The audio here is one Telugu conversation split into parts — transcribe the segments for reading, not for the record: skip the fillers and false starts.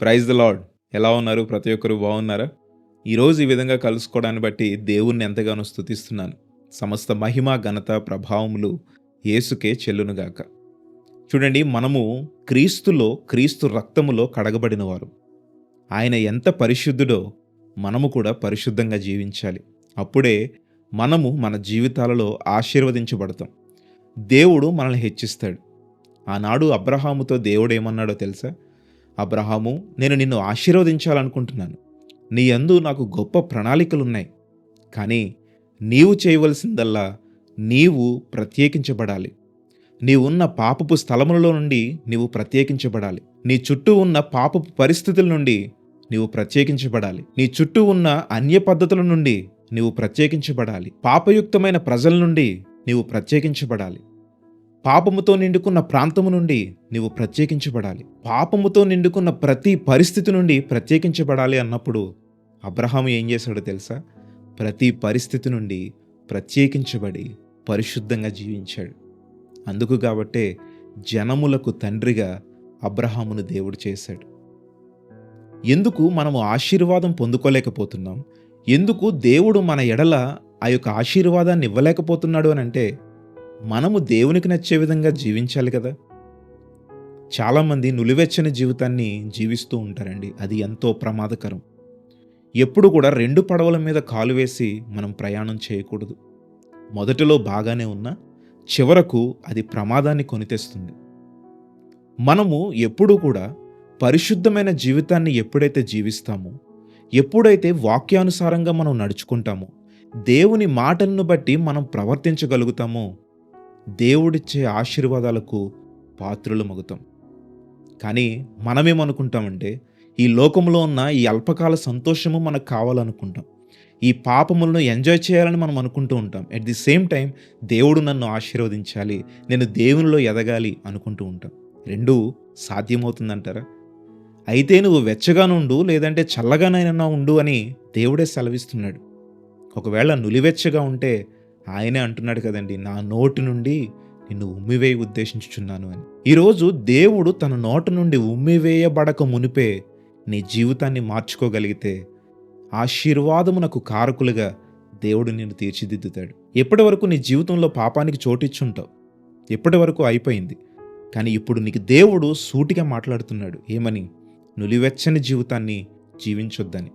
Praise the lord. ఎలా ఉన్నారు? ప్రతి ఒక్కరు బాగున్నారా? ఈరోజు ఈ విధంగా కలుసుకోవడాన్ని బట్టి దేవుణ్ణి ఎంతగానో స్తుతిస్తున్నాను. సమస్త మహిమ, ఘనత, ప్రభావములు యేసుకే చెల్లునుగాక. చూడండి, మనము క్రీస్తులో, క్రీస్తు రక్తములో కడగబడినవారు. ఆయన ఎంత పరిశుద్ధుడో మనము కూడా పరిశుద్ధంగా జీవించాలి. అప్పుడే మనము మన జీవితాలలో ఆశీర్వదించబడతాం. దేవుడు మనల్ని హెచ్చిస్తాడు. ఆనాడు అబ్రహాముతో దేవుడు ఏమన్నాడో తెలుసా? అబ్రహాము, నేను నిన్ను ఆశీర్వదించాలనుకుంటున్నాను. నీ యందు నాకు గొప్ప ప్రణాళికలున్నాయి. కానీ నీవు చేయవలసిందల్లా నీవు ప్రత్యేకించబడాలి. నీవున్న పాపపు స్థలములలో నుండి నీవు ప్రత్యేకించబడాలి. నీ చుట్టూ ఉన్న పాపపు పరిస్థితుల నుండి నీవు ప్రత్యేకించబడాలి. నీ చుట్టూ ఉన్న అన్య పద్ధతుల నుండి నీవు ప్రత్యేకించబడాలి. పాపయుక్తమైన ప్రజల నుండి నీవు ప్రత్యేకించబడాలి. పాపముతో నిండుకున్న ప్రాంతము నుండి నీవు ప్రత్యేకించబడాలి. పాపముతో నిండుకున్న ప్రతి పరిస్థితి నుండి ప్రత్యేకించబడాలి అన్నప్పుడు అబ్రహాము ఏం చేశాడో తెలుసా? ప్రతి పరిస్థితి నుండి ప్రత్యేకించబడి పరిశుద్ధంగా జీవించాడు. అందుకు కాబట్టే జనములకు తండ్రిగా అబ్రహామును దేవుడు చేశాడు. ఎందుకు మనము ఆశీర్వాదం పొందుకోలేకపోతున్నాం? ఎందుకు దేవుడు మన ఎడల ఆ యొక్క ఆశీర్వాదాన్ని ఇవ్వలేకపోతున్నాడు అని అంటే, మనము దేవునికి నచ్చే విధంగా జీవించాలి కదా. చాలామంది నులివెచ్చని జీవితాన్ని జీవిస్తూ ఉంటారండి. అది ఎంతో ప్రమాదకరం. ఎప్పుడు కూడా రెండు పడవల మీద కాలు వేసి మనం ప్రయాణం చేయకూడదు. మొదటిలో బాగానే ఉన్నా చివరకు అది ప్రమాదాన్ని కొని తెస్తుంది. మనము ఎప్పుడూ కూడా పరిశుద్ధమైన జీవితాన్ని ఎప్పుడైతే జీవిస్తామో, ఎప్పుడైతే వాక్యానుసారంగా మనం నడుచుకుంటామో, దేవుని మాటలను బట్టి మనం ప్రవర్తించగలుగుతామో, దేవుడిచ్చే ఆశీర్వాదాలకు పాత్రులమగుతాం. కానీ మనమేమనుకుంటామంటే, ఈ లోకంలో ఉన్న ఈ అల్పకాల సంతోషము మనకు కావాలనుకుంటాం. ఈ పాపములను ఎంజాయ్ చేయాలని మనం అనుకుంటూ ఉంటాం. ఎట్ ది సేమ్ టైం దేవుడు నన్ను ఆశీర్వదించాలి, నేను దేవునిలో ఎదగాలి అనుకుంటూ ఉంటాం. రెండూ సాధ్యమవుతుందంటారా? అయితే నువ్వు వెచ్చగా నుండు, లేదంటే చల్లగానైనా ఉండు అని దేవుడే సెలవిస్తున్నాడు. ఒకవేళ నులివెచ్చగా ఉంటే ఆయనే అంటున్నాడు కదండి, నా నోటి నుండి నిన్ను ఉమ్మివేయ ఉద్దేశించుచున్నాను అని. ఈరోజు దేవుడు తన నోటి నుండి ఉమ్మివేయబడక మునిపే నీ జీవితాన్ని మార్చుకోగలిగితే ఆశీర్వాదమునకు కారకులుగా దేవుడు నిన్ను తీర్చిదిద్దుతాడు. ఎప్పటి వరకు నీ జీవితంలో పాపానికి చోటిచ్చుంటావు? ఎప్పటి వరకు అయిపోయింది. కానీ ఇప్పుడు నీకు దేవుడు సూటిగా మాట్లాడుతున్నాడు. ఏమని? నులివెచ్చని జీవితాన్ని జీవించొద్దని.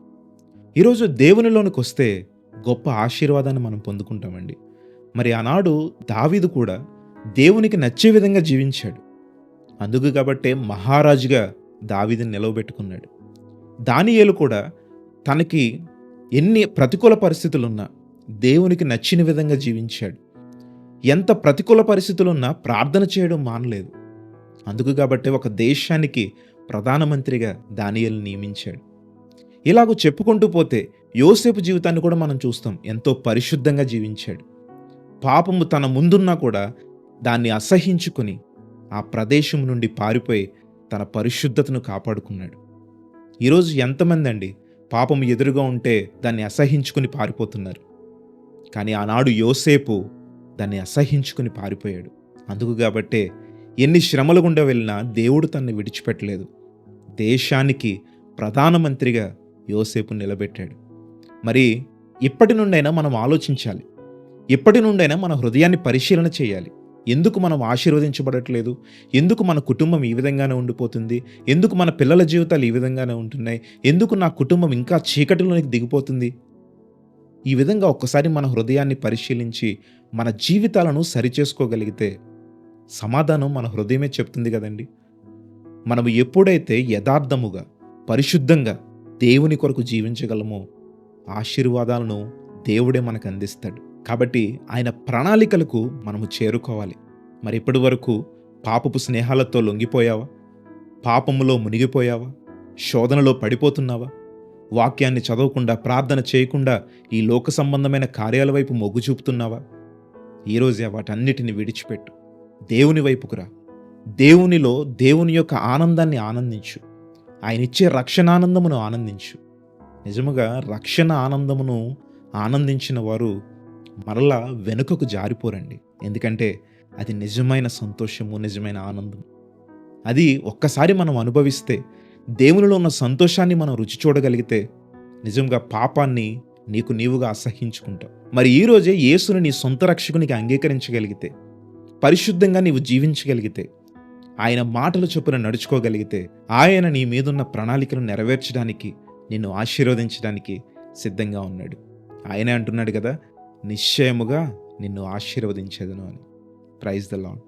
ఈరోజు దేవునిలోనికి వస్తే గొప్ప ఆశీర్వాదాన్ని మనం పొందుకుంటామండి. మరి ఆనాడు దావీదు కూడా దేవునికి నచ్చే విధంగా జీవించాడు. అందుకు కాబట్టే మహారాజుగా దావీదుని నిలవబెట్టుకున్నాడు. దానియేలు కూడా తనకి ఎన్ని ప్రతికూల పరిస్థితులున్నా దేవునికి నచ్చిన విధంగా జీవించాడు. ఎంత ప్రతికూల పరిస్థితులున్నా ప్రార్థన చేయడం మానలేదు. అందుకు కాబట్టే ఒక దేశానికి ప్రధానమంత్రిగా దానియేలును నియమించాడు. ఇలాగూ చెప్పుకుంటూ పోతే యోసేపు జీవితాన్ని కూడా మనం చూస్తాం. ఎంతో పరిశుద్ధంగా జీవించాడు. పాపము తన ముందున్నా కూడా దాన్ని అసహించుకొని ఆ ప్రదేశం నుండి పారిపోయి తన పరిశుద్ధతను కాపాడుకున్నాడు. ఈరోజు ఎంతమంది అండి పాపం ఎదురుగా ఉంటే దాన్ని అసహించుకుని పారిపోతున్నారు. కానీ ఆనాడు యోసేపు దాన్ని అసహించుకుని పారిపోయాడు. అందుకు కాబట్టే ఎన్ని శ్రమల గుండా వెళ్ళినా దేవుడు తనని విడిచిపెట్టలేదు. దేశానికి ప్రధానమంత్రిగా యోసేపు నిలబెట్టాడు. మరి ఇప్పటి నుండైనా మనం ఆలోచించాలి. ఇప్పటి నుండైనా మన హృదయాన్ని పరిశీలన చేయాలి. ఎందుకు మనం ఆశీర్వదించబడట్లేదు? ఎందుకు మన కుటుంబం ఈ విధంగానే ఉండిపోతుంది? ఎందుకు మన పిల్లల జీవితాలు ఈ విధంగానే ఉంటున్నాయి? ఎందుకు నా కుటుంబం ఇంకా చీకటిలోనికి దిగిపోతుంది? ఈ విధంగా ఒక్కసారి మన హృదయాన్ని పరిశీలించి మన జీవితాలను సరిచేసుకోగలిగితే సమాధానం మన హృదయమే చెప్తుంది కదండి. మనము ఎప్పుడైతే యథార్థముగా, పరిశుద్ధంగా దేవుని కొరకు జీవించగలమో ఆశీర్వాదాలను దేవుడే మనకు అందిస్తాడు. కాబట్టి ఆయన ప్రణాళికలకు మనము చేరుకోవాలి. మరి ఇప్పటి వరకు పాపపు స్నేహాలతో లొంగిపోయావా? పాపములో మునిగిపోయావా? శోధనలో పడిపోతున్నావా? వాక్యాన్ని చదవకుండా, ప్రార్థన చేయకుండా ఈ లోక సంబంధమైన కార్యాల వైపు మొగ్గు చూపుతున్నావా? ఈరోజే వాటన్నిటిని విడిచిపెట్టు. దేవుని వైపుకు రా. దేవునిలో దేవుని యొక్క ఆనందాన్ని ఆనందించు. ఆయన ఇచ్చే రక్షణానందమును ఆనందించు. నిజముగా రక్షణ ఆనందమును ఆనందించిన వారు మరలా వెనుకకు జారిపోరండి. ఎందుకంటే అది నిజమైన సంతోషము, నిజమైన ఆనందం. అది ఒక్కసారి మనం అనుభవిస్తే దేవునిలో ఉన్న సంతోషాన్ని మనం రుచి చూడగలిగితే నిజంగా పాపాన్ని నీకు నీవుగా అసహించుకుంటావు. మరి ఈరోజే యేసుని నీ సొంత రక్షకునిగా అంగీకరించగలిగితే, పరిశుద్ధంగా నీవు జీవించగలిగితే, ఆయన మాటల చొప్పున నడుచుకోగలిగితే, ఆయన నీ మీదున్న ప్రణాళికను నెరవేర్చడానికి, నిన్ను ఆశీర్వదించడానికి సిద్ధంగా ఉన్నాడు. ఆయనే అంటున్నాడు కదా, నిశ్చయముగా నిన్ను ఆశీర్వదించేదను అని. Praise the lord.